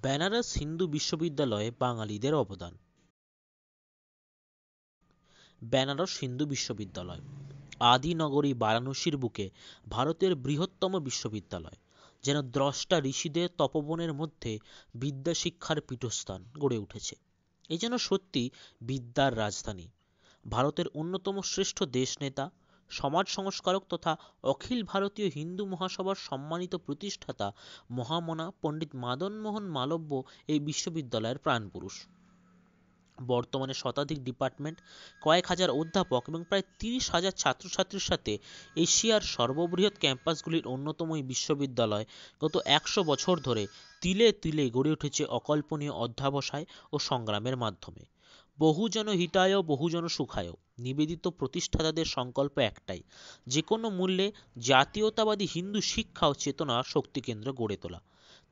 বেনারস হিন্দু বিশ্ববিদ্যালয়ে বাঙালিদের অবদান। বেনারস হিন্দু বিশ্ববিদ্যালয় আদি নগরী বারাণসীর বুকে ভারতের বৃহত্তম বিশ্ববিদ্যালয়, যেন দ্রষ্টা ঋষিদের তপবনের মধ্যে বিদ্যা শিক্ষার পীঠস্থান গড়ে উঠেছে। এই যেন সত্যি বিদ্যার রাজধানী। ভারতের অন্যতম শ্রেষ্ঠ দেশনেতা, সমাজ সংস্কারক তথা অখিল ভারতীয় হিন্দু মহাসভার সম্মানিত প্রতিষ্ঠাতা মহামনা পণ্ডিত মদন মোহন মালব্য এই বিশ্ববিদ্যালয়ের প্রাণপুরুষ। বর্তমানে শতাধিক ডিপার্টমেন্ট, কয়েক হাজার অধ্যাপক এবং প্রায় ৩০,০০০ ছাত্রছাত্রীর সাথে এশিয়ার সর্ববৃহৎ ক্যাম্পাসগুলির অন্যতম এই বিশ্ববিদ্যালয় গত ১০০ বছর ধরে তিলে তিলে গড়ে উঠেছে অকল্পনীয় অধ্যবসায় ও সংগ্রামের মাধ্যমে। বহুজন হিতায় বহুজন সুখায় নিবেদিত প্রতিষ্ঠাতাদের সংকল্প একটাই, যে কোনো মূল্যে জাতীয়তাবাদী হিন্দু শিক্ষা ও চেতনা শক্তিকেন্দ্র গড়ে তোলা।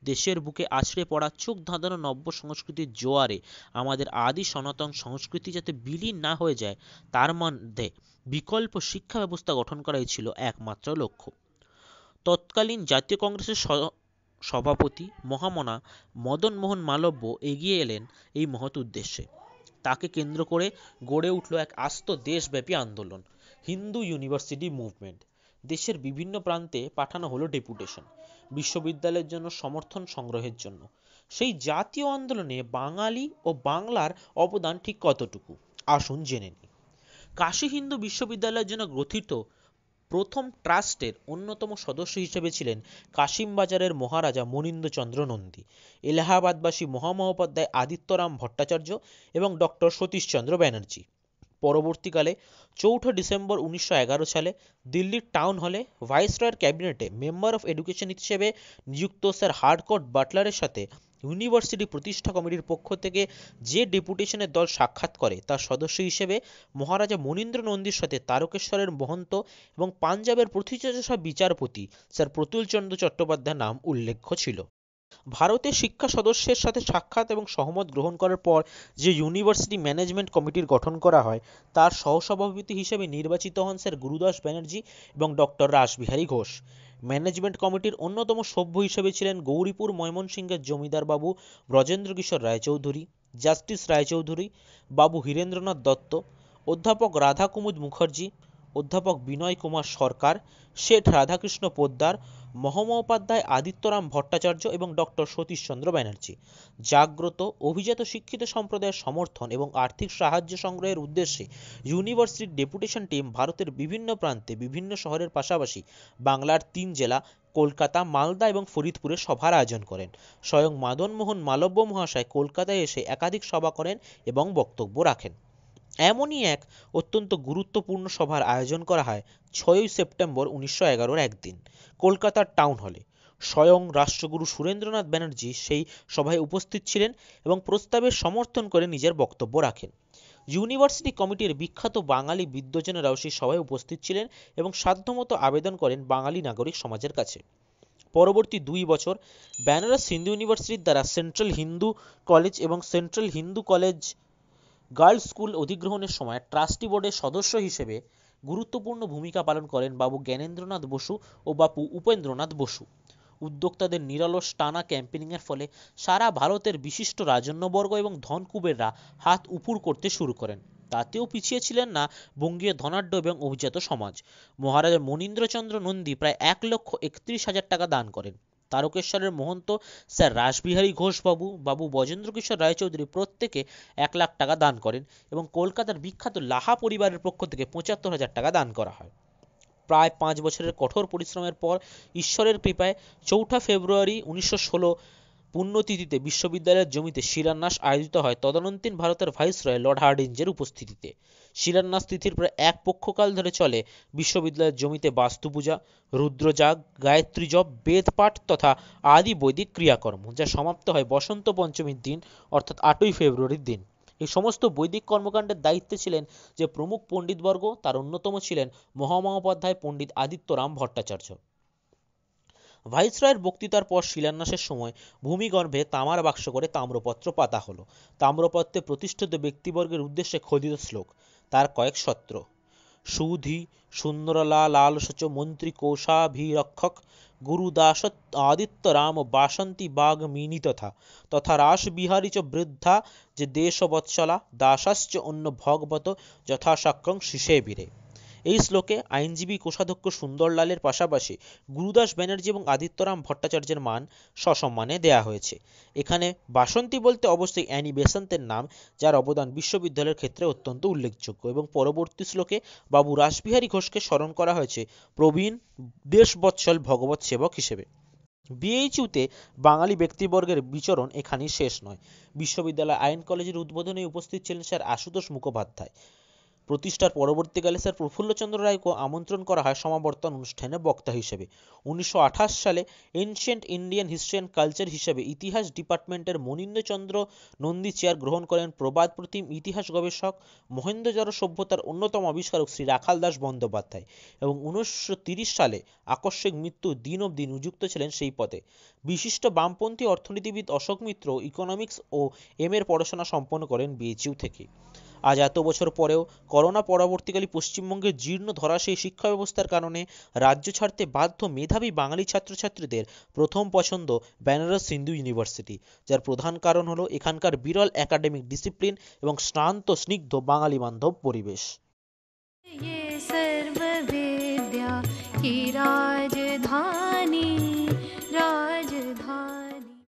দেশের বুকে আছড়ে পড়া চোখ ধাঁধানো নব্য সংস্কৃতির জোয়ারে আমাদের আদি সনাতন সংস্কৃতি যাতে বিলীন না হয়ে যায়, তার মধ্যে বিকল্প শিক্ষা ব্যবস্থা গঠন করাই ছিল একমাত্র লক্ষ্য। তৎকালীন জাতীয় কংগ্রেসের সভাপতি মহামনা মদন মোহন মালব্য এগিয়ে এলেন এই মহৎ উদ্দেশ্যে। তাকে কেন্দ্র করে গড়ে উঠল এক আস্ত দেশব্যাপী আন্দোলন, হিন্দু ইউনিভার্সিটি মুভমেন্ট। দেশের বিভিন্ন প্রান্তে পাঠানো হলো ডেপুটেশন বিশ্ববিদ্যালয়ের জন্য সমর্থন সংগ্রহের জন্য। সেই জাতীয় আন্দোলনে বাঙালি ও বাংলার অবদান ঠিক কতটুকু, আসুন জেনে নিই। কাশী হিন্দু বিশ্ববিদ্যালয়ের জন্য গঠিত প্রথম ট্রাস্টের অন্যতম সদস্য হিসেবে ছিলেন কাশিমবাজারের মহারাজা মনীন্দ্রচন্দ্র নন্দী, এলাহাবাদবাসী মহামহোপাধ্যায় আদিত্যরাম ভট্টাচার্য এবং ডক্টর সতীশচন্দ্র ব্যানার্জি। পরবর্তীকালে ৪ ডিসেম্বর ১৯১১ সালে দিল্লির টাউন হলে ভাইসরয়ের ক্যাবিনেটে মেম্বার অফ এডুকেশন হিসেবে নিযুক্ত স্যার হার্ডকট বাটলারের সাথে ইউনিভার্সিটি প্রতিষ্ঠা কমিটির পক্ষ থেকে যে ডেপুটেশনের দল সাক্ষাৎ করে, তার সদস্য হিসেবে মহারাজা মনীন্দ্র নন্দীর সাথে তারকেশ্বরের মহন্ত এবং পাঞ্জাবের প্রথিতযশা বিচারপতি স্যার প্রতুলচন্দ্র চট্টোপাধ্যায়ের নাম উল্লেখ্য ছিল। ভারতের শিক্ষা সদস্যের সাথে সাক্ষাৎ এবং সহমত গ্রহণ করার পর যে ইউনিভার্সিটি ম্যানেজমেন্ট কমিটির গঠন করা হয়, তার সহসভাপতি হিসেবে নির্বাচিত হন স্যার গুরুদাস ব্যানার্জি এবং ডক্টর রাসবিহারী ঘোষ। ম্যানেজমেন্ট কমিটির অন্যতম সভ্য হিসেবে ছিলেন গৌরীপুর ময়মনসিংহের জমিদার বাবু ব্রজেন্দ্র কিশোর রায়চৌধুরী, জাস্টিস রায়চৌধুরী, বাবু হীরেন্দ্রনাথ দত্ত, অধ্যাপক রাধা কুমুদ মুখার্জি, অধ্যাপক বিনয় কুমার সরকার, শেঠ রাধাকৃষ্ণ পোদ্দার, মহামহোপাধ্যায় আদিত্যরাম ভট্টাচার্য এবং ডক্টর সতীশচন্দ্র ব্যানার্জি। জাগ্রত অভিজাত শিক্ষিত সম্প্রদায়ের সমর্থন এবং আর্থিক সাহায্য সংগ্রহের উদ্দেশ্যে ইউনিভার্সিটির ডেপুটেশন টিম ভারতের বিভিন্ন প্রান্তে বিভিন্ন শহরের পাশাপাশি বাংলার ৩ জেলা কলকাতা, মালদা এবং ফরিদপুরে সভার আয়োজন করেন। স্বয়ং মদন মোহন মালব্য মহাশয় কলকাতায় এসে একাধিক সভা করেন এবং বক্তব্য রাখেন। এমনই এক অত্যন্ত গুরুত্বপূর্ণ সভার আয়োজন করা হয় ৬ সেপ্টেম্বর ১৯১১ একদিন কলকাতার টাউন হলে। স্বয়ং রাষ্ট্রগুরু সুরেন্দ্রনাথ ব্যানার্জি সেই সভায় উপস্থিত ছিলেন এবং প্রস্তাবের সমর্থন করে নিজের বক্তব্য রাখেন। ইউনিভার্সিটি কমিটির বিখ্যাত বাঙালি বিদ্বজনেরাও সেই সভায় উপস্থিত ছিলেন এবং সাধ্যমতো আবেদন করেন বাঙালি নাগরিক সমাজের কাছে। পরবর্তী ২ বছর বেনারস হিন্দু ইউনিভার্সিটির দ্বারা সেন্ট্রাল হিন্দু কলেজ এবং Central Hindu College Girls School অধিগ্রহণের সময় ট্রাস্টি বোর্ডের সদস্য হিসেবে গুরুত্বপূর্ণ ভূমিকা পালন করেন বাবু জ্ঞানেন্দ্রনাথ বসু ও বাপু উপেন্দ্রনাথ বসু। উদ্যোক্তাদের নিরলস টানা ক্যাম্পেনিংয়ের ফলে সারা ভারতের বিশিষ্ট রাজন্যবর্গ এবং ধনকুবেররা হাত উপুড় করতে শুরু করেন। তাতেও পিছিয়ে ছিলেন না বঙ্গীয় ধনাঢ্য এবং অভিজাত সমাজ। মহারাজা মনীন্দ্রচন্দ্র নন্দী প্রায় ১,৩১,০০০ টাকা দান করেন। তারকেশ্বরের মহন্ত স্যার রাসবিহারী ঘোষ বাবু ব্রজেন্দ্র কিশোর রায়চৌধুরী প্রত্যেকে ১,০০,০০০ টাকা দান করেন এবং কলকাতার বিখ্যাত লাহা পরিবারের পক্ষ থেকে ৭৫,০০০ টাকা দান করা হয়। প্রায় ৫ বছরের কঠোর পরিশ্রমের পর ঈশ্বরের কৃপায় ৪ ফেব্রুয়ারি ১৯১৬ পুণ্যতিথিতে বিশ্ববিদ্যালয়ের জমিতে শিলান্যাস আয়োজিত হয় তদানীন্তন ভারতের ভাইসরয় লর্ড হার্ডিঞ্জের উপস্থিতিতে। শিলান্যাস তিথির প্রায় এক পক্ষকাল ধরে চলে বিশ্ববিদ্যালয়ের জমিতে বাস্তুপূজা, রুদ্রযাগ, গায়ত্রী জপ, বেদপাঠ তথা আদি বৈদিক ক্রিয়াকর্ম, যা সমাপ্ত হয় বসন্ত পঞ্চমীর দিন অর্থাৎ ৮ই ফেব্রুয়ারির দিন। এই সমস্ত বৈদিক কর্মকাণ্ডের দায়িত্বে ছিলেন যে প্রমুখ পণ্ডিতবর্গ, তার অন্যতম ছিলেন মহামহোপাধ্যায় পণ্ডিত আদিত্যরাম ভট্টাচার্য। ভাইসরয়ের বক্তৃতার পর শিলান্যাসের সময় ভূমিগর্ভে তামার বাক্স করে তাম্রপত্র পাতা হলো। তাম্রপত্রে প্রতিষ্ঠিত ব্যক্তিবর্গের উদ্দেশ্যে খোদিত শ্লোক, তার কয়েক সূত্র। সুধি সুন্দরলালালসচ মন্ত্রী কোষাভিরক্ষক গুরুদাস আদিত্য রাম বাসন্তী বাগ্মিনী তথা তথা রাসবিহারী চ বৃদ্ধা যে দেশবৎসলা দাসাশ্চ অন্য ভগবত যথাশাক্রং শিশেবিরে। এই শ্লোকে আইনজীবী কোষাধ্যক্ষ সুন্দরলালের পাশাপাশি গুরুদাস ব্যানার্জি এবং আদিত্যরাম ভট্টাচার্যের মান সসম্মানে দেয়া হয়েছে। এখানে বাসন্তী বলতে অবশ্যই অ্যানি বেসান্তের নাম, যার অবদান বিশ্ববিদ্যালয়ের ক্ষেত্রে অত্যন্ত উল্লেখযোগ্য, এবং পরবর্তী শ্লোকে বাবু রাসবিহারী ঘোষকে স্মরণ করা হয়েছে প্রবীণ দেশবৎসল ভগবত সেবক হিসেবে। বিএইচইউতে বাঙালি ব্যক্তিবর্গের বিচরণ এখানেই শেষ নয়। বিশ্ববিদ্যালয় আইন কলেজের উদ্বোধনে উপস্থিত ছিলেন স্যার আশুতোষ মুখোপাধ্যায়। প্রতিষ্ঠার পরবর্তীকালে স্যার প্রফুল্লচন্দ্র রায়কে আমন্ত্রণ করা হয় সমাবর্তন অনুষ্ঠানে বক্তা হিসেবে। 1928 সালে ancient Indian history and culture হিসেবে ইতিহাস ডিপার্টমেন্টের মনীন্দ্রচন্দ্র নন্দী চেয়ার গ্রহণ করেন প্রবাদ প্রতিম ইতিহাস গবেষক, মহেন্দ্রজার সভ্যতার অন্যতম আবিষ্কারক শ্রী রাখাল দাস বন্দ্যোপাধ্যায়, এবং 1930 সালে আকস্মিক মৃত্যুর দিন অবধি নিযুক্ত ছিলেন সেই পদে বিশিষ্ট বামপন্থী অর্থনীতিবিদ অশোক মিত্র। ইকোনমিক্স ও এর পড়াশোনা সম্পন্ন করেন বিএইচইউ থেকে। আজ এত বছর পরেও করোনা পরবর্তীকালে পশ্চিমবঙ্গের জীর্ণ ধরাশায়ী শিক্ষা ব্যবস্থার কারণে রাজ্য ছাড়তে বাধ্য মেধাবী বাঙালি ছাত্রছাত্রীদের প্রথম পছন্দ বেনারস হিন্দু ইউনিভার্সিটি, যার প্রধান কারণ হলো এখানকার বিরল একাডেমিক ডিসিপ্লিন এবং শান্ত স্নিগ্ধ বাঙালি বান্ধব পরিবেশ।